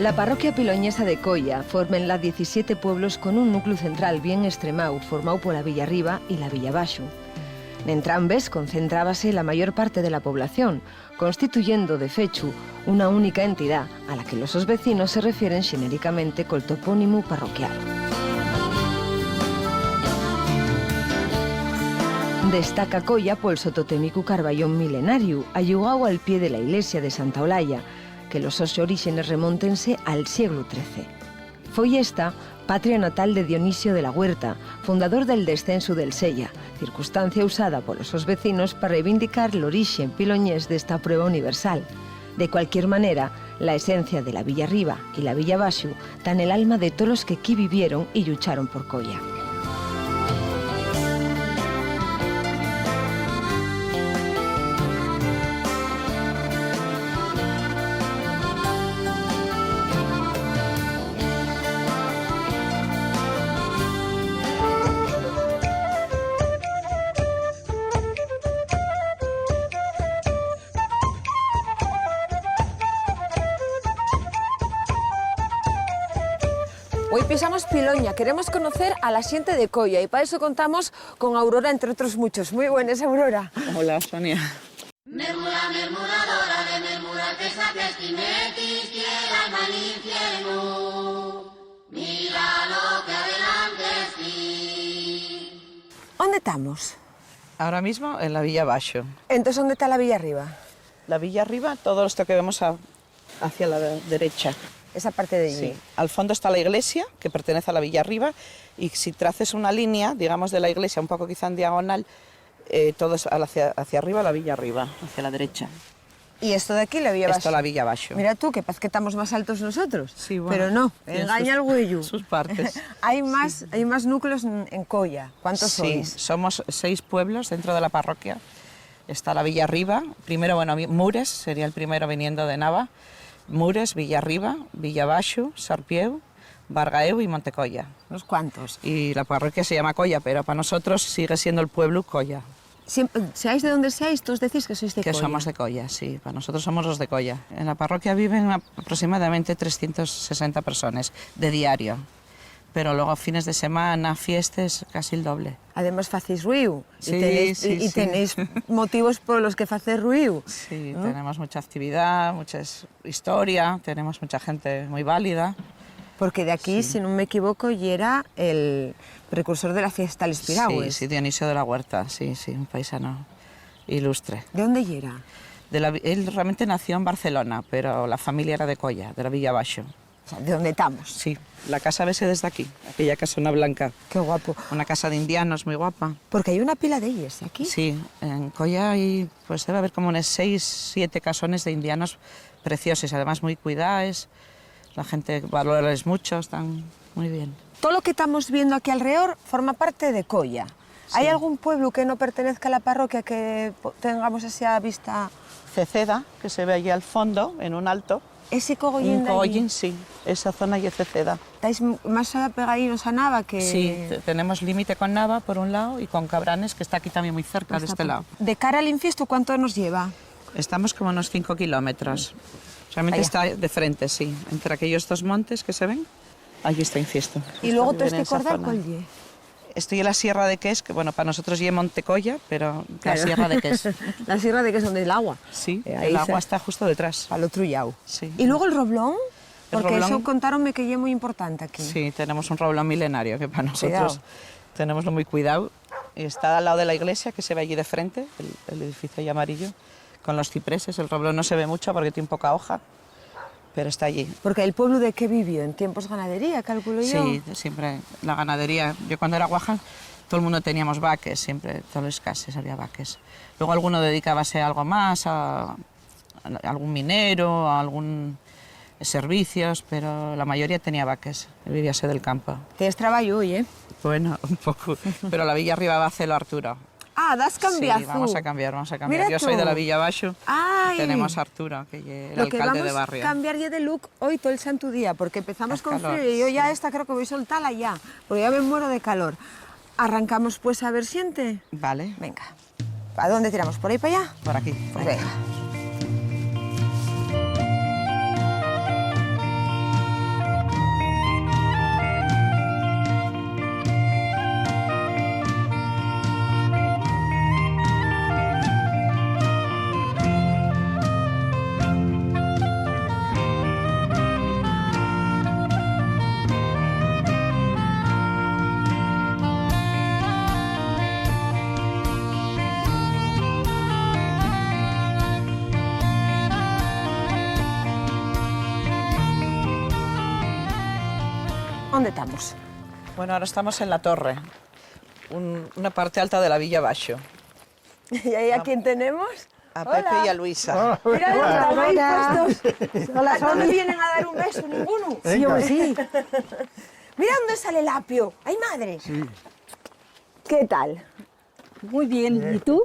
La parroquia piloñesa de Coia forma en la 17 pueblos con un núcleo central bien extremado, formado pola Villa Arriba y la Villa Baxo. Nentrambes concentrábase la mayor parte de la población, constituyendo de fechu una única entidad a la que los vecinos se refieren xenéricamente col topónimo parroquial. Destaca Coia pol sototémico carballón milenario, allugado al pie de la iglesia de Santa Olalla, que los sus orígenes remontense al siglo XIII. Foi esta patria natal de Dionisio de la Huerta, fundador del descenso del Sella, circunstancia usada por los vecinos para reivindicar el origen piloñés de esta prueba universal. De cualquier manera, la esencia de la Villa Arriba y la Villa Baxo dan el alma de todos los que aquí vivieron y lucharon por Coia. Hoy pisamos Piloña, queremos conocer a la xente de Coia y para eso contamos con Aurora, entre otros muchos. Muy buenas, Aurora. Hola, Sonia. Mermura, mermuradora de mermura que saques timetis, quiera alma al infierno. Mira lo que adelante sí. ¿Dónde estamos? Ahora mismo en la Villa Baxo. Entonces, ¿dónde está la Villa Arriba? La Villa Arriba, todo esto que vemos hacia la derecha. Esa parte de allí. Sí. Al fondo está la iglesia, que pertenece a la Villa Arriba, y si traces una línea, digamos, de la iglesia, un poco quizá en diagonal, todo es hacia arriba, la Villa Arriba, hacia la derecha. ¿Y esto de aquí, la Villa Baxo? Esto la Villa Baxo. Mira tú, que parece que estamos más altos nosotros. Sí, bueno, pero no, tiene engaña el güello. sus partes. Hay más núcleos en Coia. ¿Cuántos Sí, sois? somos 6 pueblos dentro de la parroquia. Está la Villa Arriba, primero, bueno, Mures sería el primero viniendo de Nava. Mures, Villa Arriba, Villa Baxo, Sarpieu, Bargaeu y Montecoia. ¿Unos cuantos? Y la parroquia se llama Coia, pero para nosotros sigue siendo el pueblo Coia. Seáis de donde seáis, todos decís que sois de Que Coia. somos de Coia, sí, para nosotros somos los de Coia. En la parroquia viven aproximadamente 360 personas de diario, pero luego fines de semana, fiestas, casi el doble. Además, facéis ruido. Sí, y tenéis motivos por los que facéis ruido. Sí, ¿no? tenemos mucha actividad, mucha historia, tenemos mucha gente muy válida. Porque de aquí, si no me equivoco, y era el precursor de la fiesta del Espiragües. Sí, Dionisio de la Huerta, sí, un paisano ilustre. ¿De dónde y era? Él realmente nació en Barcelona, pero la familia era de Coia, de la Villa Baxo. O sea, ¿de dónde estamos? Sí, la casa vese desde aquí, aquella casona blanca. Qué guapo. Una casa de indianos muy guapa. Porque hay una pila de ellas aquí. Sí, en Coia hay, pues debe haber como unos 6, 7 casones de indianos preciosos, además muy cuidados. La gente valora mucho, están muy bien. Todo lo que estamos viendo aquí alrededor forma parte de Coia. Sí. ¿Hay algún pueblo que no pertenezca a la parroquia que tengamos esa vista? Ceceda, que se ve allí al fondo, en un alto. Ese cogollín Un de allí. cogollín, sí, esa zona y Ceceda. ¿Estáis más pegaditos a Nava que...? Sí, tenemos límite con Nava por un lado y con Cabranes, que está aquí también muy cerca de este lado. De cara al infiesto, ¿cuánto nos lleva? Estamos como unos 5 kilómetros. Realmente está de frente, sí. Entre aquellos dos montes que se ven, allí está Infiesto. Y luego todo Vive en este esa cordal, zona. ¿cuál lle? Estoy en la Sierra de Ques, que bueno, para nosotros es Montecoya, pero Claro. la Sierra de Ques. La sierra de que es donde el agua. Sí, Ahí el se- agua está justo detrás. Al otro llau. Sí. Y luego el roblón, porque roblón- eso contaronme que es muy importante aquí. Sí, tenemos un roblón milenario que para nosotros Cuidado. tenemos muy cuidado. Y está al lado de la iglesia, que se ve allí de frente, el edificio ahí amarillo, con los cipreses. El roblón no se ve mucho porque tiene poca hoja, pero está allí. Porque el pueblo de qué vivió, en tiempos ganadería, calculo yo. Sí, siempre la ganadería. Yo cuando era guaja, todo el mundo teníamos vaques, siempre, todas las casas había vaques. Luego alguno dedicábase a algo más, a algún minero, a algún servicios, pero la mayoría tenía vaques, vivíase del campo. Tienes trabajo hoy, ¿eh? Bueno, un poco, pero la Villa Arriba va a hacerlo Arturo. Ah, das cambiazo. Sí, vamos a cambiar, vamos a cambiar. Mira Yo soy tú. de la Villa Baxo Ay. y tenemos a Arturo, que es el Lo que alcalde vamos de barrio. a cambiar ya de look hoy todo el santo día, porque empezamos Haz con calor, frío y yo ya sí. esta creo que voy a soltarla ya, porque ya me muero de calor. Arrancamos pues a ver siente. Vale, Venga. ¿A dónde tiramos? ¿Por ahí para allá? por aquí. Pues venga. ¿dónde estamos? Bueno, ahora estamos en la torre, una parte alta de la Villa Baixo. ¿Y ahí a quién tenemos? A Pepe Hola. y a Luisa. Mira, están ahí Hola. puestos. Hola, ¿No me Soli. vienen a dar un beso ninguno? Sí, hombre, sí. Mira dónde sale el apio. ¡Ay, madre! Sí. ¿Qué tal? Muy bien. ¿Y tú?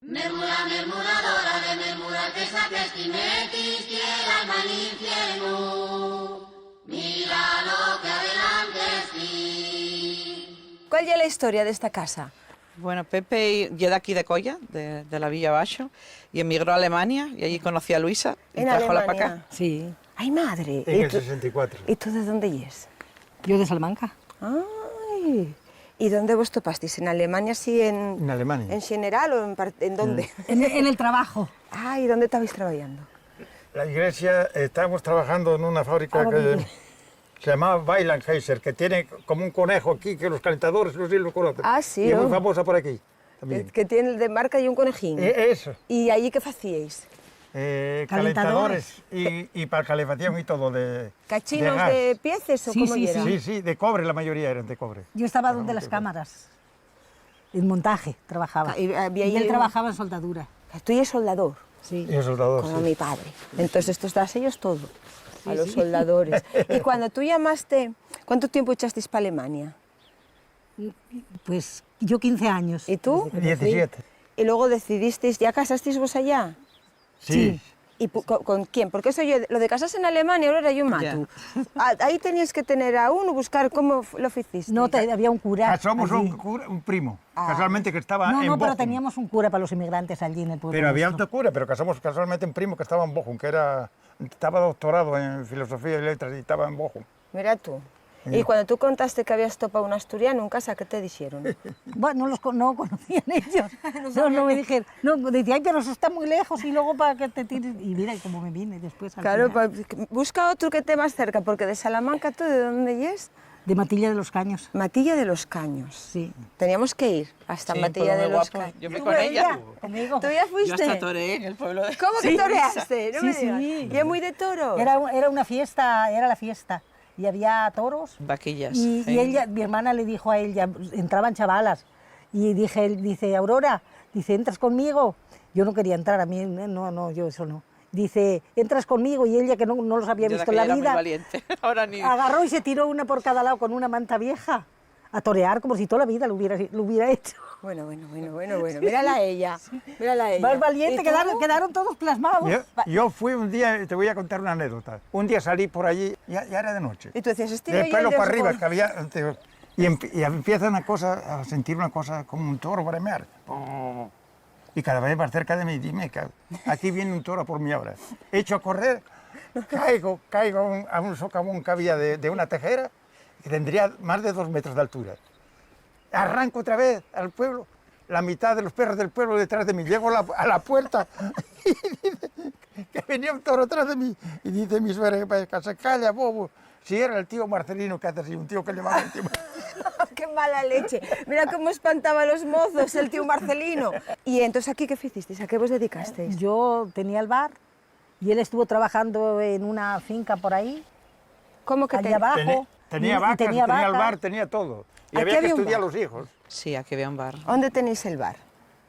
Mermura, mermuradora de mermura que saques timetis, quiera alma al infierno. Mira lo que adelante sí. ¿Cuál es la historia de esta casa? Bueno, Pepe llega de aquí de Colla, de la Villa Baixo, y emigró a Alemania, y allí conocí a Luisa, y En trajóla Alemania. para acá. Sí. ¡Ay, madre! En el 64. ¿Y tú de dónde es? Yo de Salamanca. ¡Ay! ¿Y dónde vos topasteis? ¿En Alemania, sí, En Alemania. en general o en dónde? En el trabajo. Ah, ¿y dónde estabais trabajando? La iglesia, estábamos trabajando en una fábrica que se llamaba Weilanheiser, que tiene como un conejo aquí, que los calentadores los conocen. Ah, sí, Y es muy ¿no? famosa por aquí también. Que tiene el de marca y un conejín. Eso. ¿Y allí qué hacíais? Calentadores y para calefacción y todo de ¿Cachinos gas. de pieces o Sí, cómo sí, era? Sí, sí, de cobre, la mayoría eran de cobre. Yo estaba donde las cámaras. En montaje trabajaba. Ah, y había Y ahí él un- trabajaba en soldadura. Tú eres soldador, Sí. Y el soldador, como sí. mi padre. Entonces estos das ellos todo, a los soldadores. Y cuando tú llamaste, ¿cuánto tiempo echasteis para Alemania? Pues yo 15 años. ¿Y tú? 17. Y luego decidisteis, ¿ya casasteis vos allá? Sí. ¿Y con quién? Porque eso yo, lo de casarse en Alemania ahora yo mato. Ahí tenías que tener a uno, buscar cómo lo hiciste. No, había un cura. Casamos allí. un primo, casualmente que estaba No, en no, pero Bochum. teníamos un cura para los inmigrantes allí en el pueblo. Pero había nuestro. otro cura, pero casamos casualmente un primo que estaba en Bochum, que estaba doctorado en filosofía y letras y estaba en Bochum. Mira tú. Y cuando tú contaste que habías topado un asturiano en casa, ¿qué te dijeron? Bueno, no conocían ellos. No me dijeron. No, decía, ay, pero eso está muy lejos y luego para que te tires. Y mira cómo me vine después. Al Claro, final. busca otro que esté más cerca, porque de Salamanca, ¿tú de dónde es? De Matilla de los Caños. Matilla de los Caños. Sí. Teníamos que ir hasta Sí, Matilla pueblo de muy los guapo. Caños. Yo me ¿Tú con por ella. allá? Conmigo. ¿Tú ya fuiste? Yo hasta toreé en el pueblo de... ¿Cómo que toreaste? No Sí, me sí. digas. ¿Y es muy de toros? Era una fiesta, era la fiesta. Y había toros. Vaquillas. Y sí. ella, mi hermana le dijo a ella, entraban chavalas. Y dice, Aurora, dice, ¿entras conmigo? Yo no quería entrar, a mí, no, yo eso no. Dice, ¿entras conmigo? Y ella, que no los había Yo de visto en aquella la era muy vida, valiente. Ahora ni... agarró y se tiró una por cada lado con una manta vieja a torear como si toda la vida lo hubiera hecho. Bueno. Mírala a ella. Mírala a ella. Más valiente, ¿Y tú? quedaron todos plasmados. Yo fui un día, te voy a contar una anécdota. Un día salí por allí, ya era de noche. Y tú decías, este De no pelo es para arriba, que había... Y empieza a sentir una cosa como un toro bramear. Y cada vez más cerca de mí, dime, aquí viene un toro por mí ahora. Echo a correr, caigo a un socavón que había de una tejera, que tendría más de 2 metros de altura. Arranco otra vez al pueblo, la mitad de los perros del pueblo detrás de mí. Llego a la puerta y dice que venía un toro atrás de mí. Y dice mi suegra, que se calla, bobo. Si era el tío Marcelino, que hace así, un tío que llevaba el tío ¡Qué mala leche! Mira cómo espantaba a los mozos el tío Marcelino. Y entonces, ¿aquí qué hicisteis? ¿A qué vos dedicasteis? Yo tenía el bar y él estuvo trabajando en una finca por ahí, ¿Cómo que allá te... abajo. Tenía y vacas, tenía el vacas. bar, tenía todo. Y Aquí había que había un estudiar bar. los hijos. Sí, aquí había un bar. ¿Dónde tenéis el bar?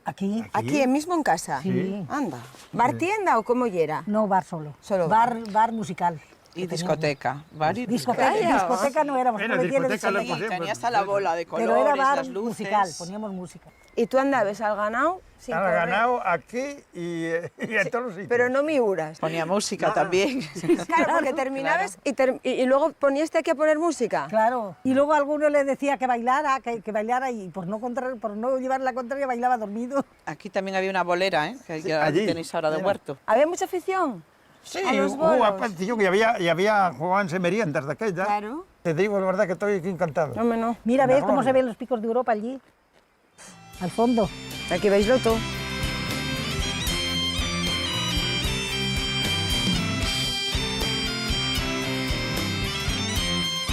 Aquí. ¿Aquí mismo en casa? Sí. Anda. ¿Bar tienda o cómo era? No, bar solo. Solo bar musical. Y discoteca. Bar y Discoteca no éramos. Era porque tiene discoteca, discoteca. lo Tenía hasta la bola de colores, Pero era bar las luces. musical, poníamos música. ¿Y tú andabas al ganado? sin Estaba correr? ganado aquí y en todos los sitios. Pero no miuras. Ponía música también. Claro, porque terminabas y luego ponías aquí a poner música. Claro. Y luego alguno le decía que bailara y por no llevar la contraria bailaba dormido. Aquí también había una bolera, ¿eh? Que ya allí. tenéis ahora de Era. huerto. ¿Había mucha afición? Sí, a los hubo bolos. apatillo y había jugaban meriendas de aquella. Claro. Te digo la verdad que estoy aquí encantado. No, Mira, Una ¿ves cómo gloria. se ven los picos de Europa allí? Al fondo. Aquí veislo todo.